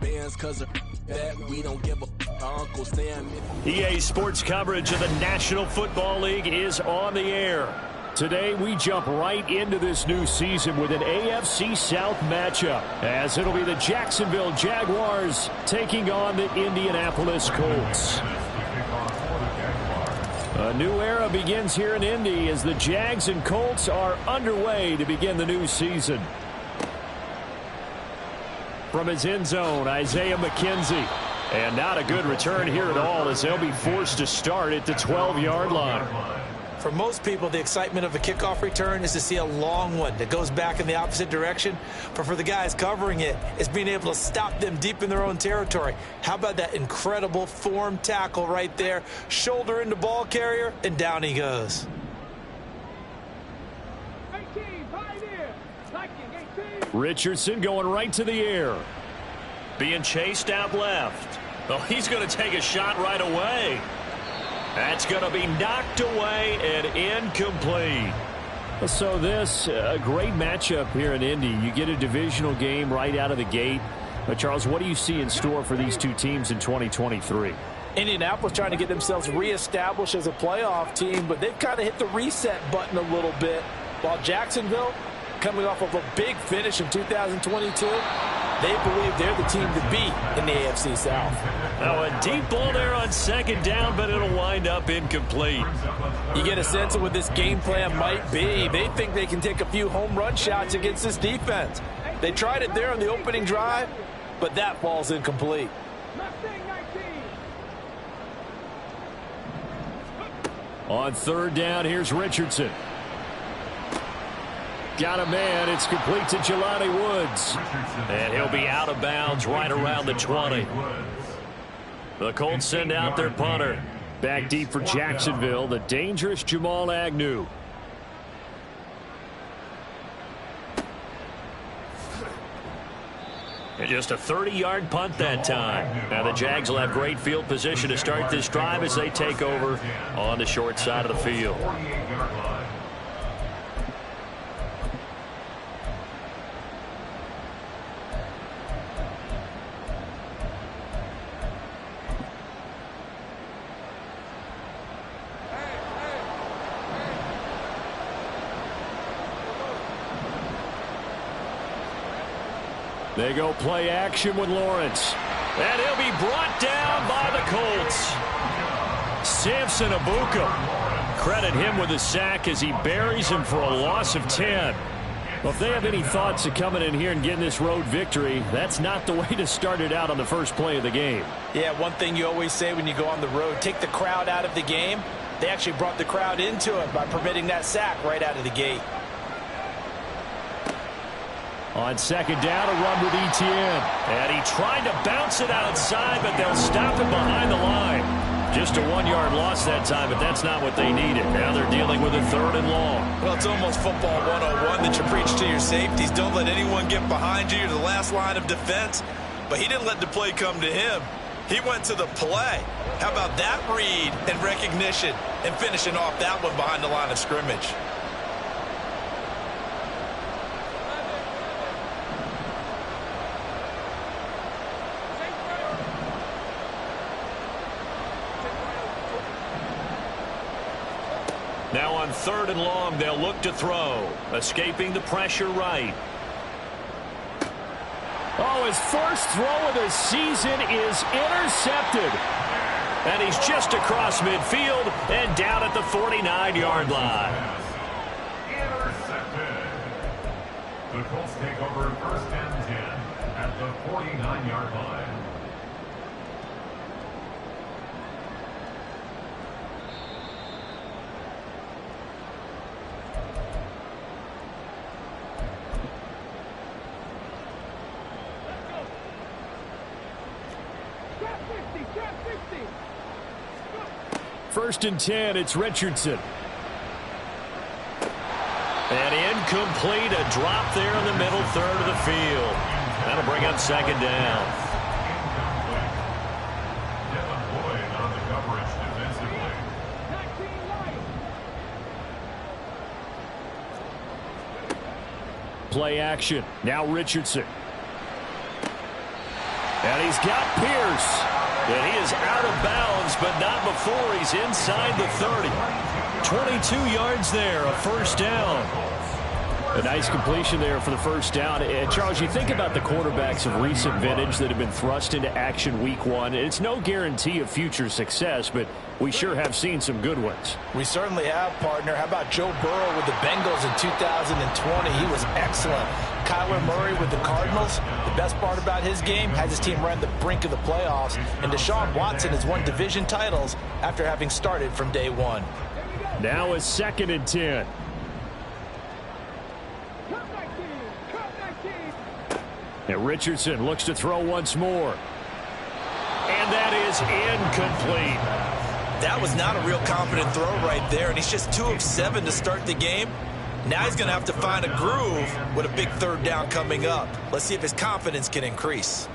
bands cause of that. We don't give a Uncle Sam. EA Sports coverage of the National Football League is on the air. Today, we jump right into this new season with an AFC South matchup, as it'll be the Jacksonville Jaguars taking on the Indianapolis Colts. A new era begins here in Indy as the Jags and Colts are underway to begin the new season. From his end zone, Isaiah McKenzie. And not a good return here at all as they'll be forced to start at the 12-yard line. For most people, the excitement of a kickoff return is to see a long one that goes back in the opposite direction. But for the guys covering it, it's being able to stop them deep in their own territory. How about that incredible form tackle right there? Shoulder into ball carrier, and down he goes. 18, pioneer. Viking, 18. Richardson going right to the air. Being chased out left. Oh, he's going to take a shot right away. That's going to be knocked away and incomplete. So this, a great matchup here in Indy. You get a divisional game right out of the gate. But, Charles, what do you see in store for these two teams in 2023? Indianapolis trying to get themselves reestablished as a playoff team, but they've kind of hit the reset button a little bit. While Jacksonville, coming off of a big finish in 2022, they believe they're the team to beat in the AFC South. Oh, a deep ball there on second down, but it'll wind up incomplete. You get a sense of what this game plan might be. They think they can take a few home run shots against this defense. They tried it there on the opening drive, but that ball's incomplete. On third down, here's Richardson. Got a man. It's complete to Jelani Woods. And he'll be out of bounds right around the 20. The Colts send out their punter. Back deep for Jacksonville, the dangerous Jamal Agnew. And just a 30-yard punt that time. Now the Jags will have great field position to start this drive as they take over on the short side of the field. They go play action with Lawrence. And he'll be brought down by the Colts. Samson Abuka. Credit him with a sack as he buries him for a loss of 10. Well, if they have any thoughts of coming in here and getting this road victory, that's not the way to start it out on the first play of the game. Yeah, one thing you always say when you go on the road, take the crowd out of the game. They actually brought the crowd into it by permitting that sack right out of the gate. On second down, a run with Etienne. And he tried to bounce it outside, but they'll stop him behind the line. Just a 1-yard loss that time, but that's not what they needed. Now they're dealing with a third and long. Well, it's almost football 101 that you preach to your safeties. Don't let anyone get behind you. You're the last line of defense. But he didn't let the play come to him. He went to the play. How about that read and recognition and finishing off that one behind the line of scrimmage? Now on third and long, they'll look to throw. Escaping the pressure right. Oh, his first throw of the season is intercepted. And he's just across midfield and down at the 49-yard line. Intercepted. The Colts take over first and 10 at the 49-yard line. First and 10, it's Richardson. And incomplete, a drop there in the middle third of the field. That'll bring up second down. Devin Boyd on the coverage defensively. Play action. Now Richardson. And he's got Pierce. And he is out of bounds, but not before he's inside the 30. 22 yards there, a first down. A nice completion there for the first down. And Charles, you think about the quarterbacks of recent vintage that have been thrust into action week one. It's no guarantee of future success, but we sure have seen some good ones. We certainly have, partner. How about Joe Burrow with the Bengals in 2020? He was excellent. Kyler Murray with the Cardinals. The best part about his game has his team right on the brink of the playoffs. And Deshaun Watson has won division titles after having started from day one. Now a 2nd and 10. And Richardson looks to throw once more. And that is incomplete. That was not a real confident throw right there, and he's just 2 of 7 to start the game. Now he's going to have to find a groove with a big 3rd down coming up. Let's see if his confidence can increase.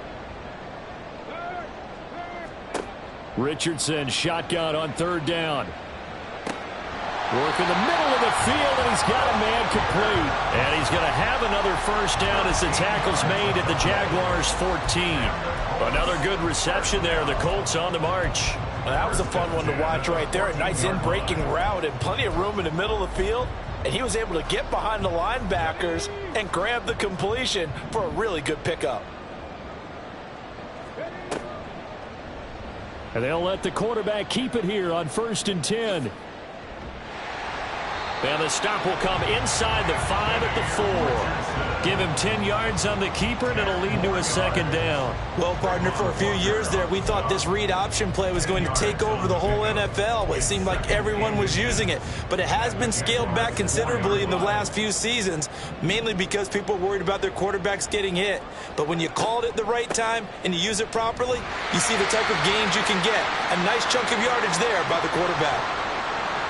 Richardson shotgun on 3rd down. Work in the middle of the field, and he's got a man complete. And he's going to have another first down as the tackle's made at the Jaguars' 14. Another good reception there. The Colts on the march. Well, that was a fun one to watch right there. A nice in-breaking route and plenty of room in the middle of the field. And he was able to get behind the linebackers and grab the completion for a really good pickup. And they'll let the quarterback keep it here on 1st and 10. And the stop will come inside the 5 at the 4. Give him 10 yards on the keeper, and it'll lead to a 2nd down. Well, partner, for a few years there, we thought this read option play was going to take over the whole NFL. It seemed like everyone was using it. But it has been scaled back considerably in the last few seasons, mainly because people are worried about their quarterbacks getting hit. But when you call it at the right time and you use it properly, you see the type of gains you can get. A nice chunk of yardage there by the quarterback.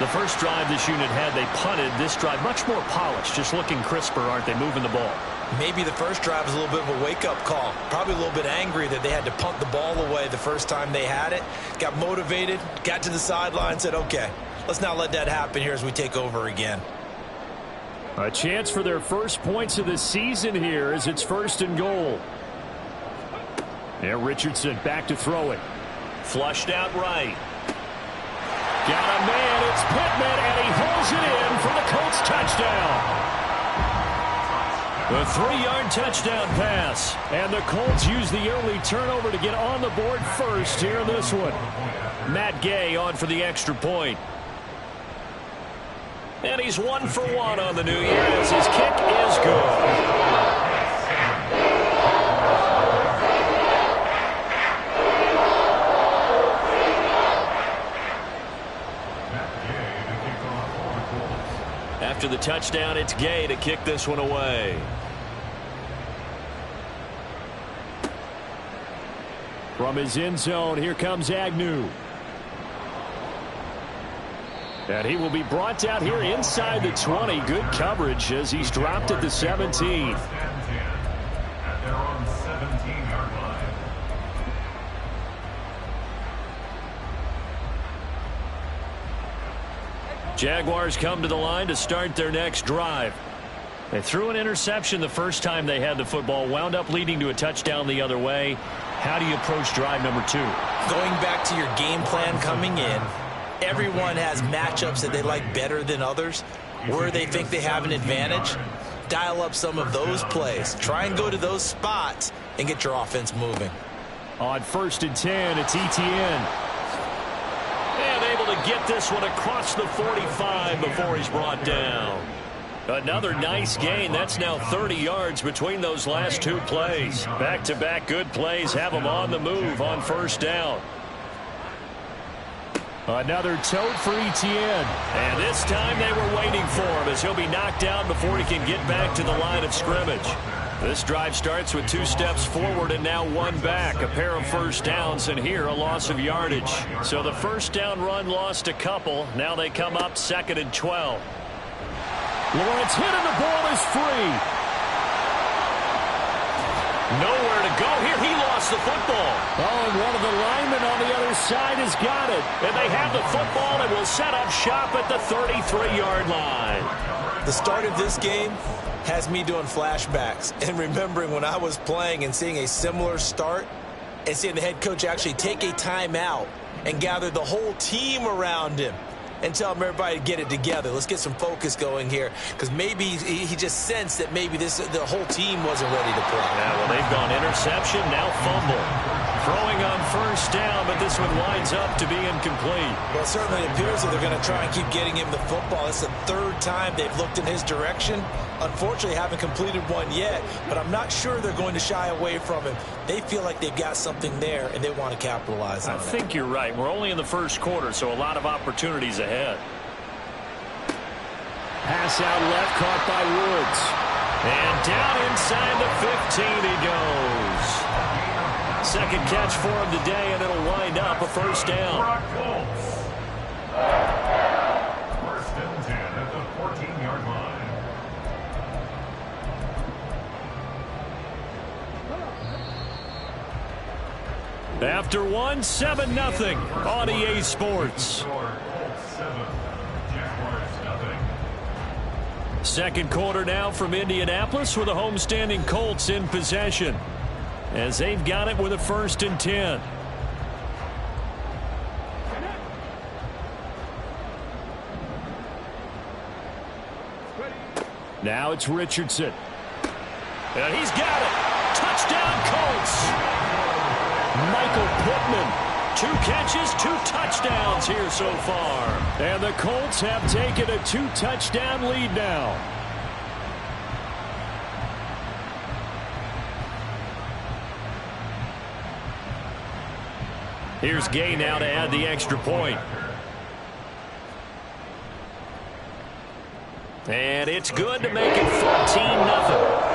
The first drive this unit had, they punted. This drive, much more polished, just looking crisper, aren't they, moving the ball? Maybe the first drive was a little bit of a wake-up call. Probably a little bit angry that they had to punt the ball away the first time they had it. Got motivated, got to the sideline, said, okay, let's not let that happen here as we take over again. A chance for their first points of the season here as it's 1st and goal. And Richardson back to throw it. Flushed out right. Got a man, it's Pittman, and he holds it in for the Colts touchdown. A 3-yard touchdown pass. And the Colts use the early turnover to get on the board first here in this one. Matt Gay on for the extra point. And he's 1 for 1 on the new year as his kick is good. After the touchdown, it's Gay to kick this one away. From his end zone, here comes Agnew. And he will be brought out here inside the 20. Good coverage as he's dropped at the 17. Jaguars come to the line to start their next drive. They threw an interception the first time they had the football, wound up leading to a touchdown the other way. How do you approach drive number 2? Going back to your game plan coming in, everyone has matchups that they like better than others. Where they think they have an advantage, dial up some of those plays. Try and go to those spots and get your offense moving. On 1st and 10, it's Etienne. And able to get this one across the 45 before he's brought down. Another nice gain. That's now 30 yards between those last 2 plays. Back-to-back good plays have him on the move on 1st down. Another tote for Etienne. And this time they were waiting for him as he'll be knocked down before he can get back to the line of scrimmage. This drive starts with 2 steps forward and now 1 back. A pair of first downs, and here a loss of yardage. So the first down run lost a couple. Now they come up 2nd and 12. Lawrence hit and the ball is free. Nowhere to go here. He lost the football. Oh, and one of the linemen on the other side has got it. And they have the football and will set up shop at the 33-yard line. The start of this game has me doing flashbacks and remembering when I was playing and seeing a similar start and seeing the head coach actually take a timeout and gather the whole team around him and tell him everybody to get it together. Let's get some focus going here, because maybe he just sensed that maybe the whole team wasn't ready to play. Yeah, well, they've gone interception, now fumble. Throwing on first down, but this one winds up to be incomplete. Well, it certainly appears that they're going to try and keep getting him the football. It's the third time they've looked in his direction. Unfortunately, haven't completed one yet, but I'm not sure they're going to shy away from him. They feel like they've got something there, and they want to capitalize on it. I think you're right. We're only in the first quarter, so a lot of opportunities ahead. Pass out left, caught by Woods. And down inside the 15 he goes. Second catch for him today, and it'll wind up a first down. First and 10 at the 14-yard line. After one, 7-0 on EA Sports. Second quarter now from Indianapolis with the homestanding Colts in possession, as they've got it with a 1st and 10. Now it's Richardson. And he's got it. Touchdown Colts. Michael Pittman. 2 catches, 2 touchdowns here so far. And the Colts have taken a 2-touchdown lead now. Here's Gay now to add the extra point. And it's good to make it 14-0.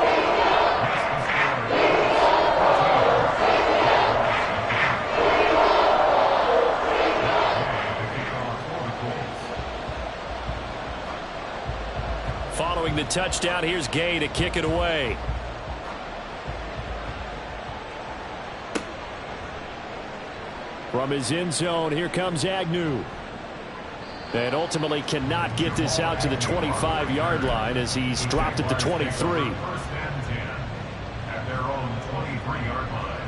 Following the touchdown, here's Gay to kick it away. From his end zone, here comes Agnew. And ultimately cannot get this out to the 25-yard line as he's dropped at the 23. First and 10 at their own 23-yard line.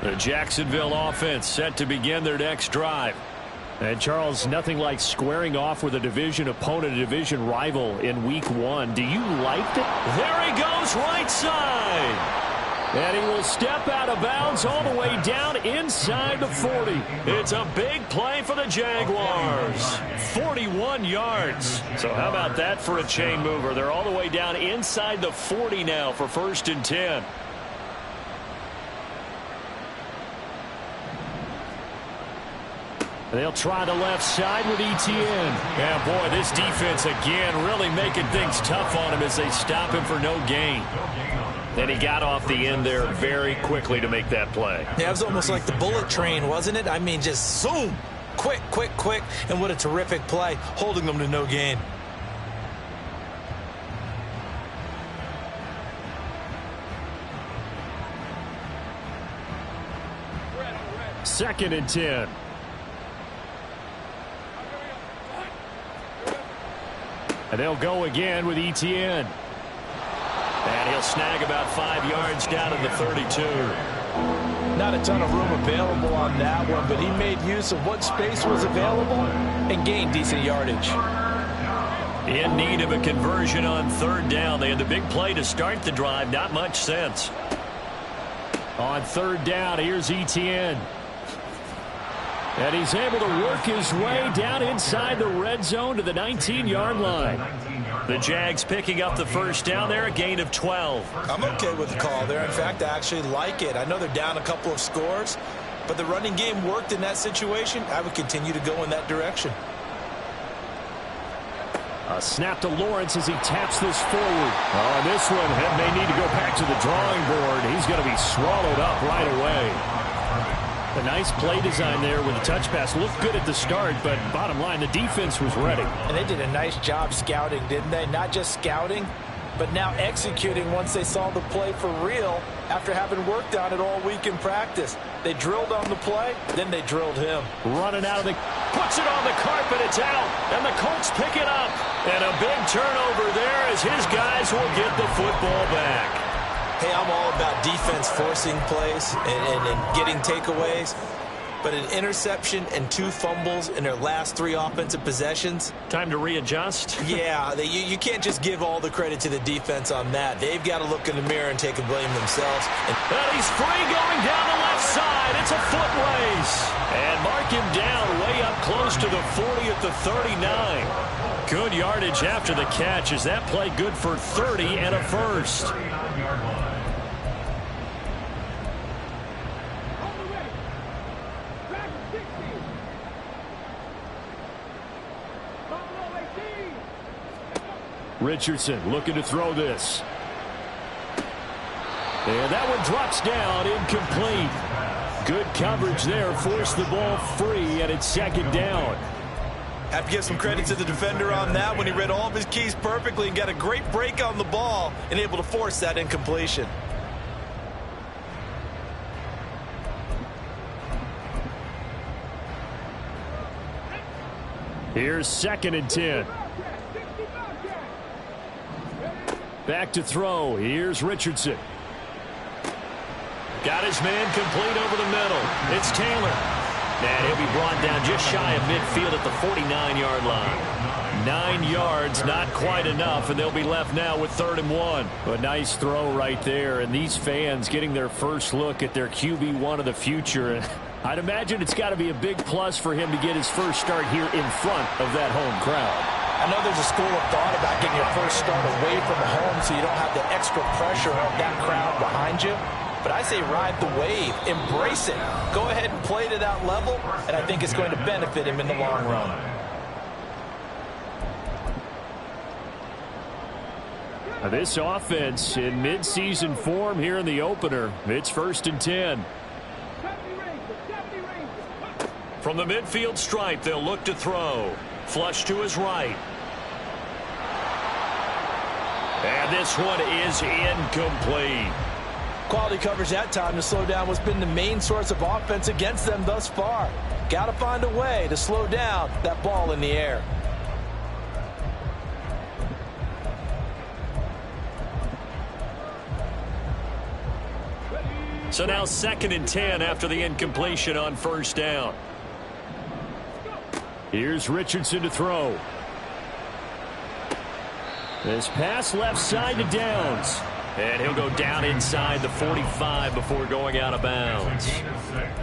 The Jacksonville offense set to begin their next drive. And, Charles, nothing like squaring off with a division opponent, a division rival in Week 1. Do you like that? There he goes, right side. And he will step out of bounds all the way down inside the 40. It's a big play for the Jaguars. 41 yards. So how about that for a chain mover? They're all the way down inside the 40 now for 1st and 10. They'll try the left side with Etienne. Yeah, boy, this defense again really making things tough on him as they stop him for no gain. And he got off the end there very quickly to make that play. Yeah, it was almost like the bullet train, wasn't it? I mean, just zoom. Quick, quick, quick. And what a terrific play, holding them to no gain. Second and 10. And they'll go again with Etienne. And he'll snag about 5 yards down to the 32. Not a ton of room available on that one, but he made use of what space was available and gained decent yardage. In need of a conversion on 3rd down. They had the big play to start the drive. Not much sense. On 3rd down, here's Etienne. And he's able to work his way down inside the red zone to the 19-yard line. The Jags picking up the first down there, a gain of 12. I'm okay with the call there. In fact, I actually like it. I know they're down a couple of scores, but the running game worked in that situation. I would continue to go in that direction. A snap to Lawrence as he taps this forward. On this one, may need to go back to the drawing board. He's going to be swallowed up right away. A nice play design there with the touch pass. Looked good at the start, but bottom line, the defense was ready. And they did a nice job scouting, didn't they? Not just scouting, but now executing once they saw the play for real after having worked on it all week in practice. They drilled on the play, then they drilled him. Running out of the... Puts it on the carpet, it's out, and the Colts pick it up. And a big turnover there as his guys will get the football back. Hey, I'm all about defense forcing plays and getting takeaways. But an interception and 2 fumbles in their last 3 offensive possessions. Time to readjust? Yeah, you can't just give all the credit to the defense on that. They've got to look in the mirror and take a blame themselves. And he's free going down the left side. It's a foot race. And mark him down way up close to the 40 at the 39. Good yardage after the catch as that play good for 30 and a first. Richardson looking to throw this. And that one drops down, incomplete. Good coverage there, forced the ball free, and it's second down. Have to give some credit to the defender on that when he read all of his keys perfectly and got a great break on the ball and able to force that incompletion. Here's 2nd and 10. Back to throw. Here's Richardson. Got his man complete over the middle. It's Taylor. And he'll be brought down just shy of midfield at the 49-yard line. 9 yards, not quite enough, and they'll be left now with 3rd and 1. A nice throw right there, and these fans getting their first look at their QB1 of the future. I'd imagine it's got to be a big plus for him to get his first start here in front of that home crowd. I know there's a school of thought about getting your first start away from home so you don't have the extra pressure of that crowd behind you. But I say ride the wave. Embrace it. Go ahead and play to that level, and I think it's going to benefit him in the long run. This offense in midseason form here in the opener. It's 1st and 10. From the midfield stripe, they'll look to throw. Flush to his right. And this one is incomplete. Quality coverage that time to slow down what's been the main source of offense against them thus far. Got to find a way to slow down that ball in the air. So now 2nd and 10 after the incompletion on 1st down. Here's Richardson to throw. This pass left side to Downs. And he'll go down inside the 45 before going out of bounds.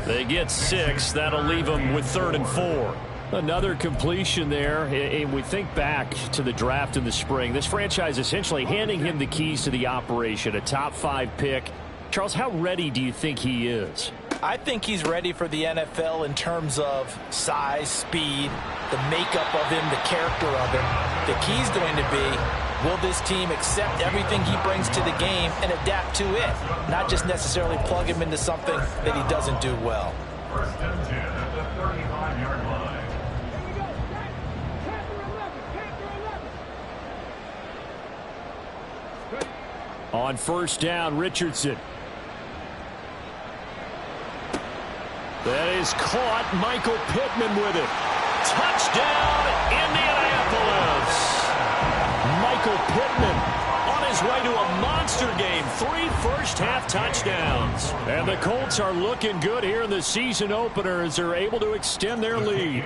They get 6. That'll leave them with 3rd and 4. Another completion there. And we think back to the draft in the spring. This franchise essentially handing him the keys to the operation, a top 5 pick. Charles, how ready do you think he is? I think he's ready for the NFL in terms of size, speed, the makeup of him, the character of him. The key's going to be, will this team accept everything he brings to the game and adapt to it? Not just necessarily plug him into something that he doesn't do well. 1st and 10 at the 35-yard line. On 1st down, Richardson. That is caught. Michael Pittman with it. Touchdown, Indianapolis. Michael Pittman on his way to a monster game. 3 first-half touchdowns. And the Colts are looking good here in the season opener as they're able to extend their lead.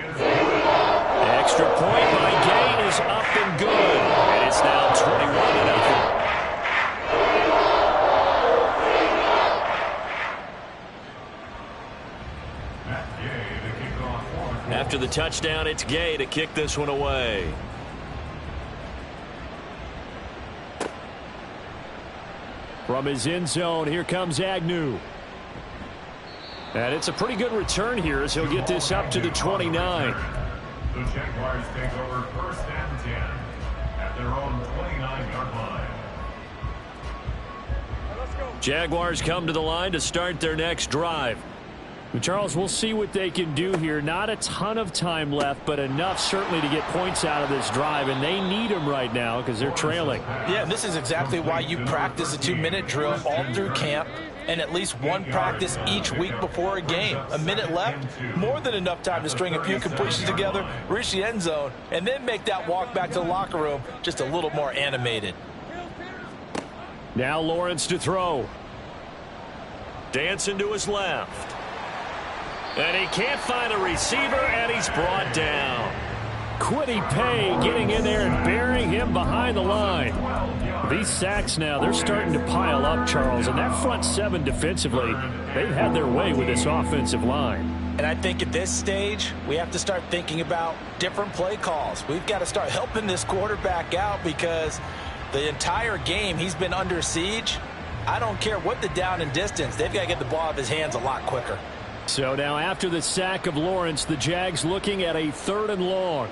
Extra point by Gay is up and good. And it's now 21-0. After the touchdown, it's Gay to kick this one away. From his end zone, here comes Agnew. And it's a pretty good return here as he'll get this up to the 29. The Jaguars take over 1st and 10 at their own 29-yard line. Jaguars come to the line to start their next drive. Charles, we'll see what they can do here. Not a ton of time left, but enough certainly to get points out of this drive, and they need them right now because they're trailing. Yeah, and this is exactly why you practice a 2-minute drill all through camp and at least one practice each week before a game. A minute left, more than enough time to string a few completions together, reach the end zone, and then make that walk back to the locker room just a little more animated. Now Lawrence to throw. Dancing to his left. And he can't find a receiver, and he's brought down. Kwity Paye getting in there and burying him behind the line. These sacks now, they're starting to pile up, Charles. And that front seven defensively, they've had their way with this offensive line. And I think at this stage, we have to start thinking about different play calls. We've got to start helping this quarterback out because the entire game he's been under siege. I don't care what the down and distance. They've got to get the ball out of his hands a lot quicker. So now after the sack of Lawrence, the Jags looking at a 3rd and long.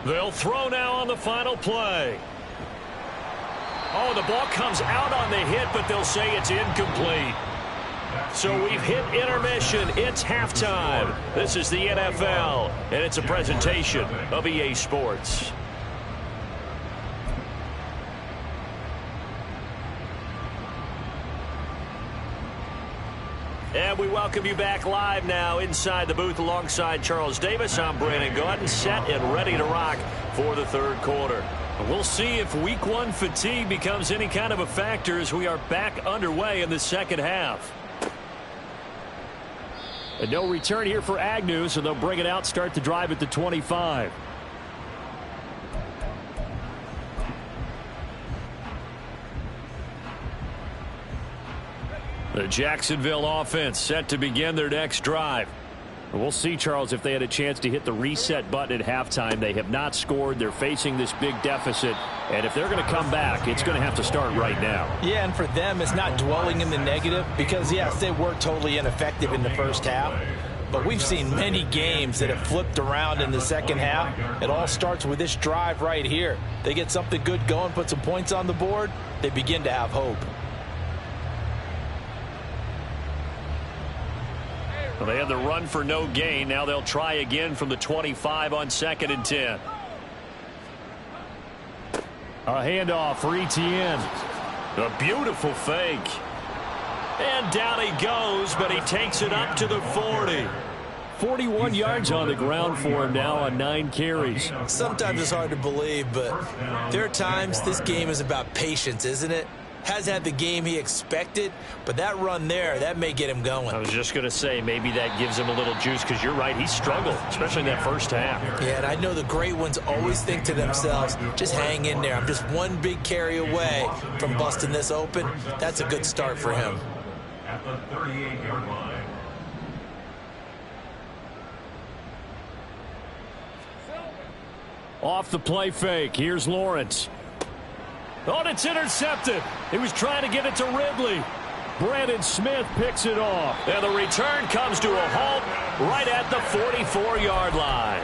They'll throw now on the final play. Oh, the ball comes out on the hit, but they'll say it's incomplete. So we've hit intermission. It's halftime. This is the NFL, and it's a presentation of EA Sports. And we welcome you back live now inside the booth alongside Charles Davis. I'm Brandon Gaudin, set and ready to rock for the 3rd quarter. We'll see if week 1 fatigue becomes any kind of a factor as we are back underway in the 2nd half. And no return here for Agnew, so they'll bring it out, start the drive at the 25. The Jacksonville offense set to begin their next drive. We'll see, Charles, if they had a chance to hit the reset button at halftime. They have not scored. They're facing this big deficit. And if they're going to come back, it's going to have to start right now. Yeah, and for them, it's not dwelling in the negative because, yes, they were totally ineffective in the first half. But we've seen many games that have flipped around in the second half. It all starts with this drive right here. They get something good going, put some points on the board, they begin to have hope. Well, they had the run for no gain. Now they'll try again from the 25 on 2nd and 10. A handoff for Etienne. A beautiful fake. And down he goes, but he takes it up to the 40. 41 yards on the ground for him now on 9 carries. Sometimes it's hard to believe, but there are times this game is about patience, isn't it? Has had the game he expected, but that run there, that may get him going. I was just going to say, maybe that gives him a little juice, because you're right, he struggled, especially in that first half. Yeah, and I know the great ones always think to themselves, just hang in there. I'm just one big carry away from busting this open. That's a good start for him. At the 38-yard line. Off the play fake, here's Lawrence. Oh, and it's intercepted. He was trying to get it to Ridley. Brandon Smith picks it off. And the return comes to a halt right at the 44-yard line.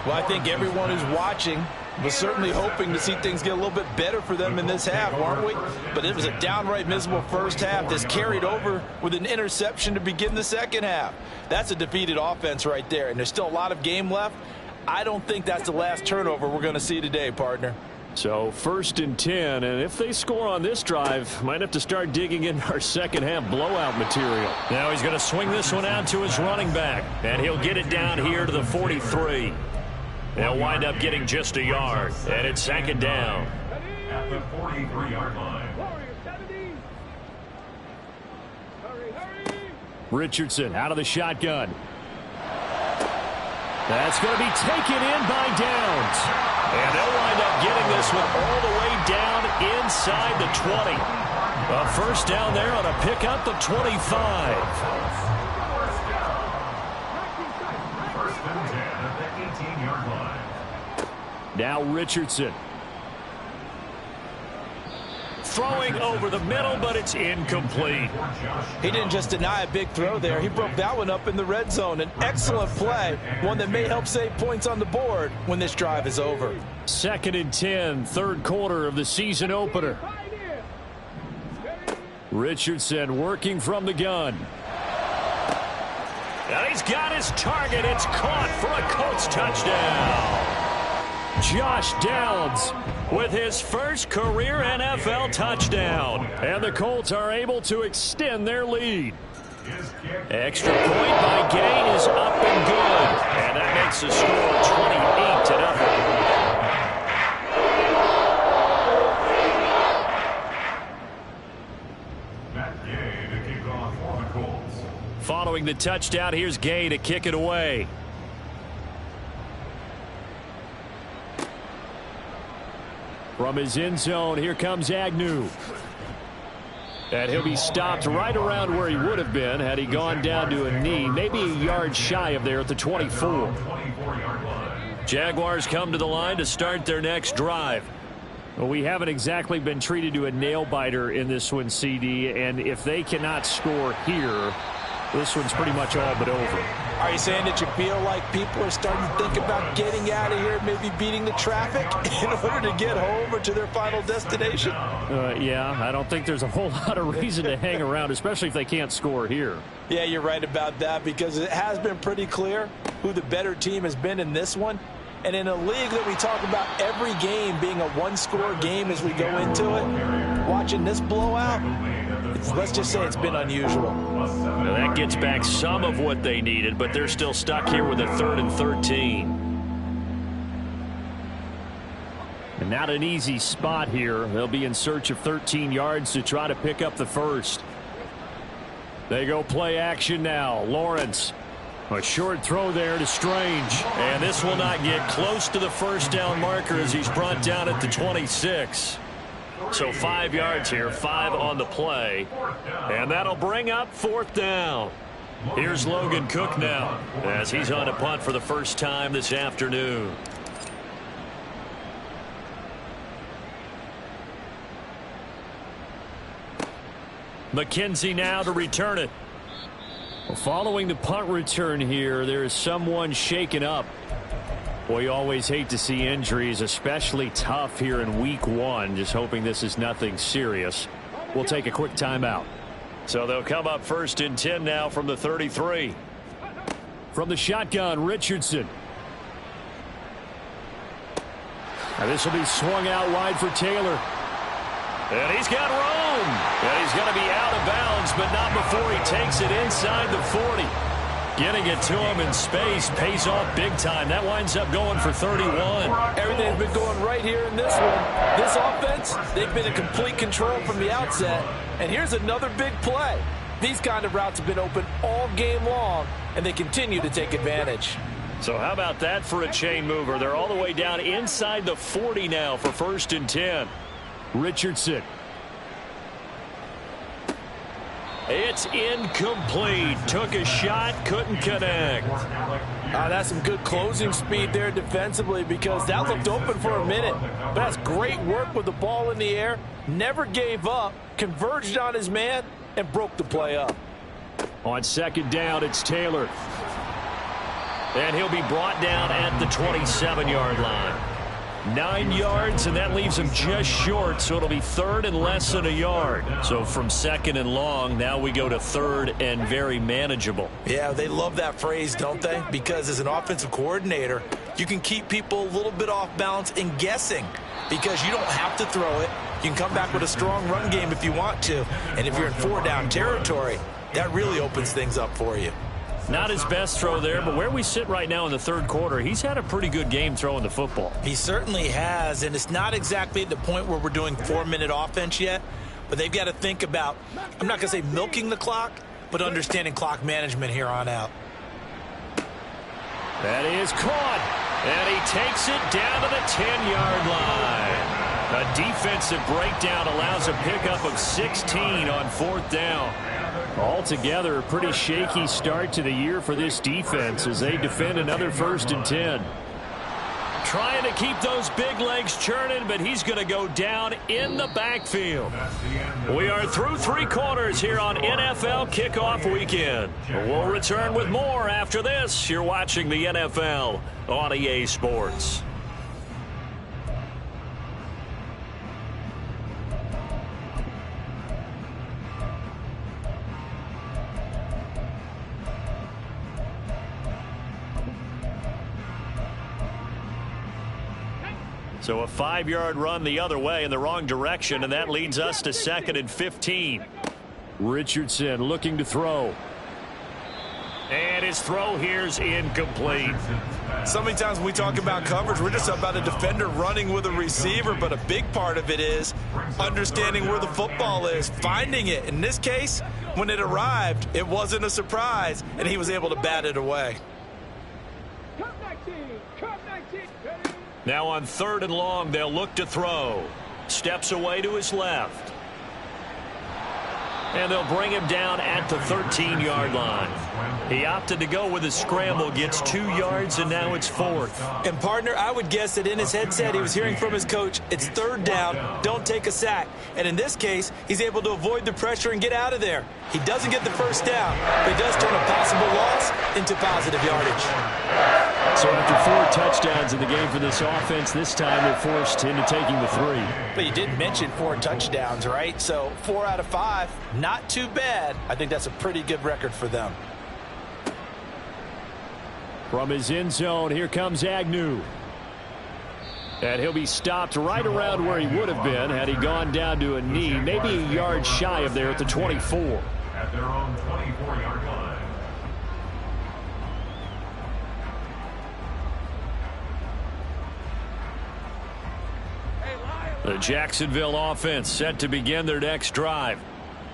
Well, I think everyone who's watching was certainly hoping to see things get a little bit better for them in this half, weren't we? But it was a downright miserable first half that's carried over with an interception to begin the second half. That's a defeated offense right there, and there's still a lot of game left. I don't think that's the last turnover we're going to see today, partner. So 1st and 10, and if they score on this drive, might have to start digging in our second half blowout material. Now he's going to swing this one out to his running back, and he'll get it down here to the 43. They'll wind up getting just a yard, and it's 2nd down. At the 43-yard line. Richardson out of the shotgun. That's going to be taken in by Downs. And they'll wind up getting this one all the way down inside the 20. A first down there on a pickup of 25. First and 10 at the 18-yard line. Now Richardson. throwing over the middle, but it's incomplete. He didn't just deny a big throw there. He broke that one up in the red zone. An excellent play, one that may help save points on the board when this drive is over. 2nd and 10, third quarter of the season opener. Richardson working from the gun. And he's got his target. It's caught for a Colts touchdown. Josh Downs with his first career NFL touchdown. And the Colts are able to extend their lead. Extra point by Gay is up and good. And that makes the score 28-0. Following the touchdown, here's Gay to kick it away. From his end zone, here comes Agnew. And he'll be stopped right around where he would have been had he gone down to a knee, maybe a yard shy of there at the 24. Jaguars come to the line to start their next drive. Well, we haven't exactly been treated to a nail-biter in this one, CD, and if they cannot score here, this one's pretty much all but over. Are you saying that you feel like people are starting to think about getting out of here, maybe beating the traffic in order to get home or to their final destination? Yeah, I don't think there's a whole lot of reason to hang around, especially if they can't score here. Yeah, you're right about that because it has been pretty clear who the better team has been in this one. And in a league that we talk about every game being a one-score game as we go into it, watching this blowout, let's just say it's been unusual. Now that gets back some of what they needed, but they're still stuck here with a 3rd and 13. And not an easy spot here. They'll be in search of 13 yards to try to pick up the first. They go play action now. Lawrence. A short throw there to Strange. And this will not get close to the first down marker as he's brought down at the 26. So 5 yards here, 5 on the play. And that'll bring up 4th down. Here's Logan Cook now as he's on a punt for the first time this afternoon. McKenzie now to return it. Following the punt return here, there is someone shaken up. Boy, you always hate to see injuries, especially tough here in week 1. Just hoping this is nothing serious. We'll take a quick timeout. So they'll come up 1st and 10 now from the 33. From the shotgun, Richardson. Now this will be swung out wide for Taylor. And he's got room. And he's going to be out of bounds, but not before he takes it inside the 40. Getting it to him in space pays off big time. That winds up going for 31. Everything's been going right here in this one. This offense, they've been in complete control from the outset. And here's another big play. These kind of routes have been open all game long, and they continue to take advantage. So how about that for a chain mover? They're all the way down inside the 40 now for 1st and 10. Richardson. It's incomplete. Took a shot, couldn't connect. That's some good closing speed there defensively because that looked open for a minute. But that's great work with the ball in the air. Never gave up, converged on his man, and broke the play up. On 2nd down, it's Taylor. And he'll be brought down at the 27-yard line. 9 yards, and that leaves him just short, so it'll be 3rd and less than a yard. So from 2nd and long, now we go to 3rd and very manageable. Yeah, they love that phrase, don't they? Because as an offensive coordinator, you can keep people a little bit off balance and guessing because you don't have to throw it. You can come back with a strong run game if you want to. And if you're in 4-down territory, that really opens things up for you. Not his best throw there, but where we sit right now in the 3rd quarter, he's had a pretty good game throwing the football. He certainly has, and it's not exactly at the point where we're doing 4-minute offense yet, but they've got to think about, I'm not going to say milking the clock, but understanding clock management here on out. That is caught, and he takes it down to the 10-yard line. A defensive breakdown allows a pickup of 16 on 4th down. Altogether, a pretty shaky start to the year for this defense as they defend another 1st and 10. Trying to keep those big legs churning, but he's going to go down in the backfield. We are through 3 quarters here on NFL Kickoff Weekend. We'll return with more after this. You're watching the NFL on EA Sports. So a 5-yard run the other way in the wrong direction, and that leads us to 2nd and 15. Richardson looking to throw. And his throw here's incomplete. So many times when we talk about coverage, we're just about a defender running with a receiver, but a big part of it is understanding where the football is, finding it. In this case, when it arrived, it wasn't a surprise, and he was able to bat it away. Now on 3rd and long, they'll look to throw. Steps away to his left. And they'll bring him down at the 13-yard line. He opted to go with a scramble, gets 2 yards, and now it's 4th. And, partner, I would guess that in his headset he was hearing from his coach, it's 3rd down, don't take a sack. And in this case, he's able to avoid the pressure and get out of there. He doesn't get the 1st down, but he does turn a possible loss into positive yardage. So after 4 touchdowns in the game for this offense, this time they're forced into taking the 3. But you did mention 4 touchdowns, right? So 4 out of 5, not too bad. I think that's a pretty good record for them. From his end zone, here comes Agnew. And he'll be stopped right around where he would have been had he gone down to a knee, maybe a yard shy of there at the 24. At their own 24-yard line. The Jacksonville offense set to begin their next drive.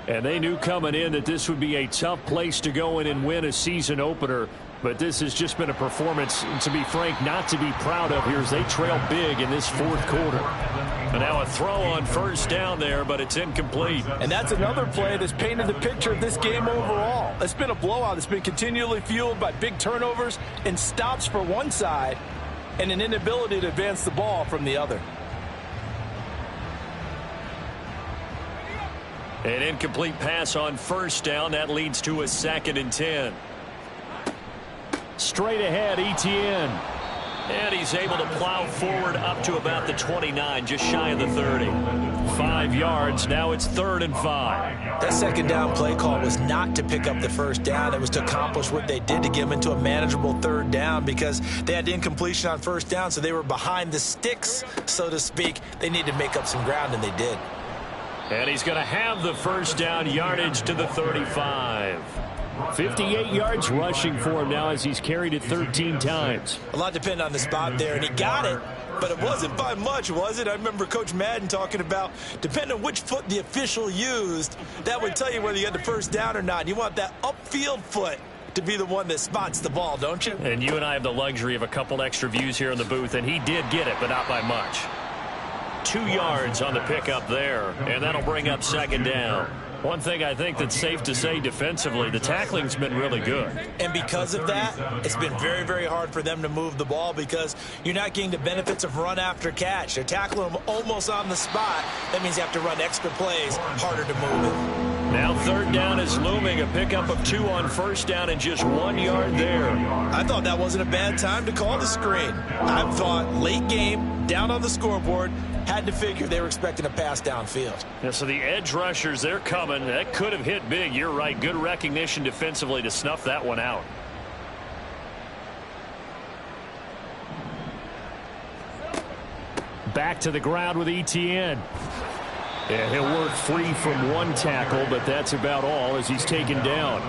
And they knew coming in that this would be a tough place to go in and win a season opener. But this has just been a performance, to be frank, not to be proud of here as they trail big in this 4th quarter. And now a throw on 1st down there, but it's incomplete. And that's another play that's painted the picture of this game overall. It's been a blowout. It's been continually fueled by big turnovers and stops for one side and an inability to advance the ball from the other. An incomplete pass on 1st down. That leads to a 2nd and 10. Straight ahead, Etienne. And he's able to plow forward up to about the 29, just shy of the 30. 5 yards. Now it's 3rd and 5. That 2nd down play call was not to pick up the 1st down. It was to accomplish what they did to get them into a manageable 3rd down because they had incompletion on 1st down, so they were behind the sticks, so to speak. They needed to make up some ground, and they did. And he's going to have the 1st down yardage to the 35. 58 yards rushing for him now as he's carried it 13 times. A lot depended on the spot there, and he got it, but it wasn't by much, was it? I remember Coach Madden talking about, depending on which foot the official used, that would tell you whether you had the 1st down or not. You want that upfield foot to be the one that spots the ball, don't you? And you and I have the luxury of a couple extra views here in the booth, and he did get it, but not by much. 2 yards on the pickup there, and that'll bring up 2nd down. One thing I think that's safe to say defensively, the tackling's been really good. And because of that, it's been very, very hard for them to move the ball because you're not getting the benefits of run after catch. They're tackling them almost on the spot. That means you have to run extra plays, harder to move it. Now 3rd down is looming, a pickup of 2 on 1st down and just 1 yard there. I thought that wasn't a bad time to call the screen. I thought late game, down on the scoreboard, had to figure they were expecting a pass downfield. Yeah, so the edge rushers, they're coming. That could have hit big. You're right. Good recognition defensively to snuff that one out. Back to the ground with Etienne. And he'll work free from 1 tackle, but that's about all as he's taken down.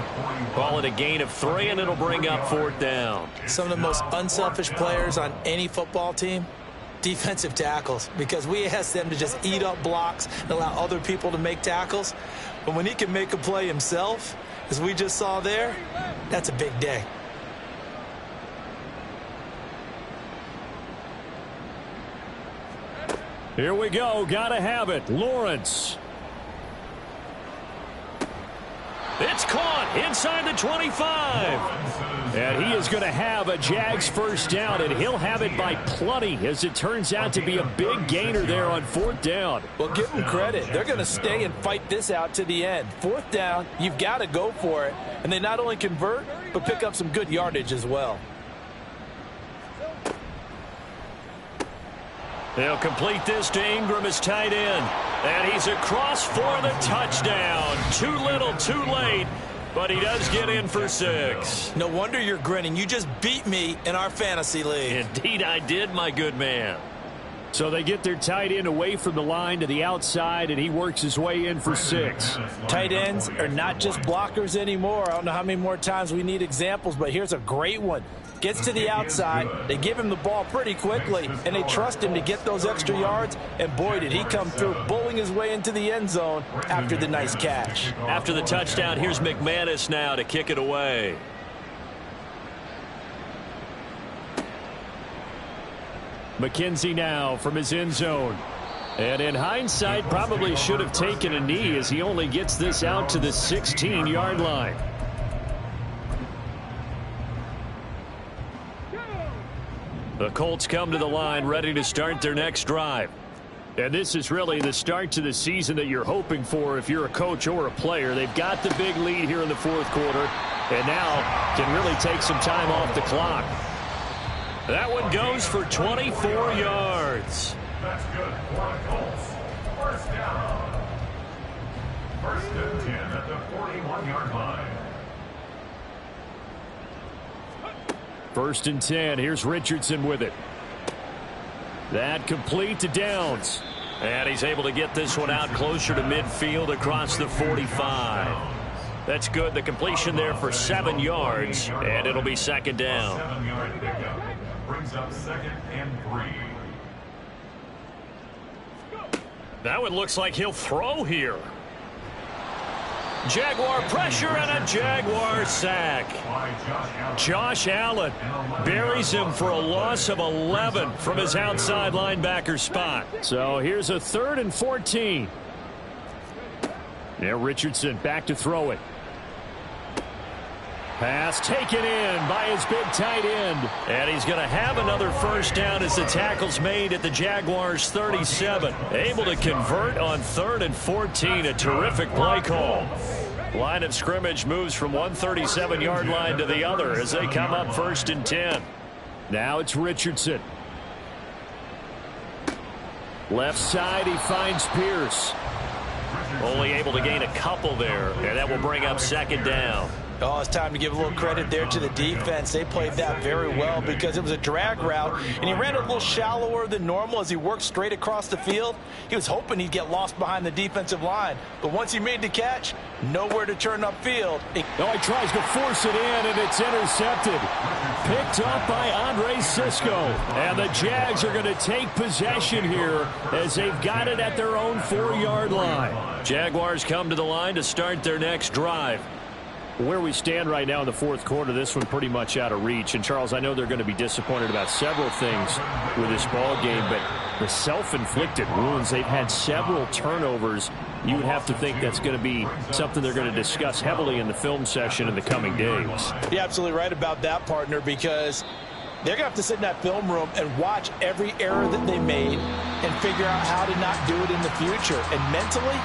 Call it a gain of 3, and it'll bring up 4th down. Some of the most unselfish players on any football team, defensive tackles, because we ask them to just eat up blocks and allow other people to make tackles. But when he can make a play himself, as we just saw there, that's a big day. Here we go. Gotta have it. Lawrence. It's caught inside the 25. And he is going to have a Jags first down, and he'll have it by plenty, as it turns out to be a big gainer there on 4th down. Well, give them credit. They're going to stay and fight this out to the end. 4th down, you've got to go for it. And they not only convert, but pick up some good yardage as well. They'll complete this to Ingram as tight end. And he's across for the touchdown. Too little, too late. But he does get in for 6. No wonder you're grinning. You just beat me in our fantasy league. Indeed I did, my good man. So they get their tight end away from the line to the outside, and he works his way in for 6. Tight ends are not just blockers anymore. I don't know how many more times we need examples, but here's a great one. Gets to the outside, they give him the ball pretty quickly, and they trust him to get those extra yards, and boy, did he come through, bowling his way into the end zone after the nice catch. After the touchdown, here's McManus now to kick it away. McKenzie now from his end zone. And in hindsight, probably should have taken a knee, as he only gets this out to the 16-yard line. The Colts come to the line ready to start their next drive. And this is really the start to the season that you're hoping for if you're a coach or a player. They've got the big lead here in the 4th quarter, and now can really take some time off the clock. That one goes for 24 yards. That's good for the Colts. First down. 1st and 10 at the 41-yard line. 1st and 10. Here's Richardson with it. That complete to Downs. And he's able to get this one out closer to midfield across the 45. That's good. The completion there for 7 yards, and it'll be 2nd down. 7-yard pickup brings up 2nd and 3. That one looks like he'll throw here. Jaguar pressure and a Jaguar sack. Josh Allen buries him for a loss of 11 from his outside linebacker spot. So here's a 3rd and 14. Now Richardson back to throw it. Pass taken in by his big tight end. And he's going to have another first down as the tackle's made at the Jaguars' 37. Able to convert on 3rd and 14. A terrific play call. Line of scrimmage moves from one 37-yard line to the other as they come up 1st and 10. Now it's Richardson. Left side, he finds Pierce. Only able to gain a couple there, and that will bring up 2nd down. Oh, it's time to give a little credit there to the defense. They played that very well because it was a drag route, and he ran a little shallower than normal as he worked straight across the field. He was hoping he'd get lost behind the defensive line, but once he made the catch, nowhere to turn upfield. Oh, he tries to force it in, and it's intercepted. Picked up by Andre Cisco. And the Jags are going to take possession here as they've got it at their own 4-yard line. Jaguars come to the line to start their next drive. Where we stand right now in the 4th quarter, this one pretty much out of reach. And, Charles, I know they're going to be disappointed about several things with this ball game, but the self-inflicted wounds, they've had several turnovers. You would have to think that's going to be something they're going to discuss heavily in the film session in the coming days. You're absolutely right about that, partner, because they're going to have to sit in that film room and watch every error that they made and figure out how to not do it in the future. And mentally,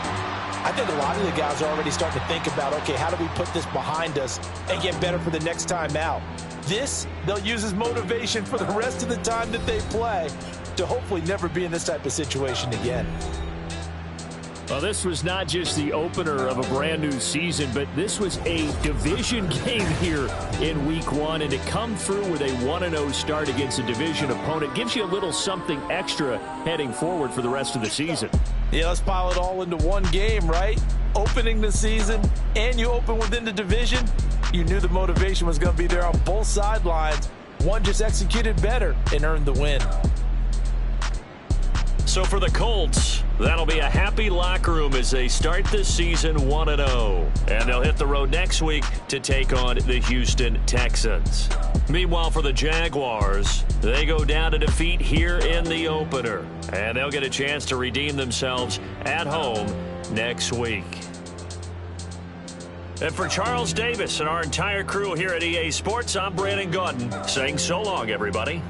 I think a lot of the guys are already starting to think about, okay, how do we put this behind us and get better for the next time out? This, they'll use as motivation for the rest of the time that they play to hopefully never be in this type of situation again. Well, this was not just the opener of a brand new season, but this was a division game here in week 1, and to come through with a 1-0 start against a division opponent gives you a little something extra heading forward for the rest of the season. Yeah, let's pile it all into one game, right? Opening the season, and you open within the division. You knew the motivation was going to be there on both sidelines. One just executed better and earned the win. So for the Colts, that'll be a happy locker room as they start this season 1-0. And they'll hit the road next week to take on the Houston Texans. Meanwhile, for the Jaguars, they go down to defeat here in the opener. And they'll get a chance to redeem themselves at home next week. And for Charles Davis and our entire crew here at EA Sports, I'm Brandon Gaudin saying so long, everybody.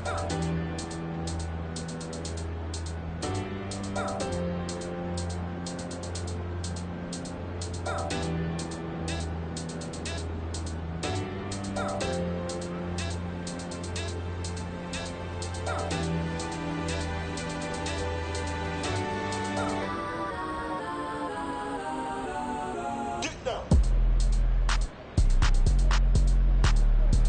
Oh.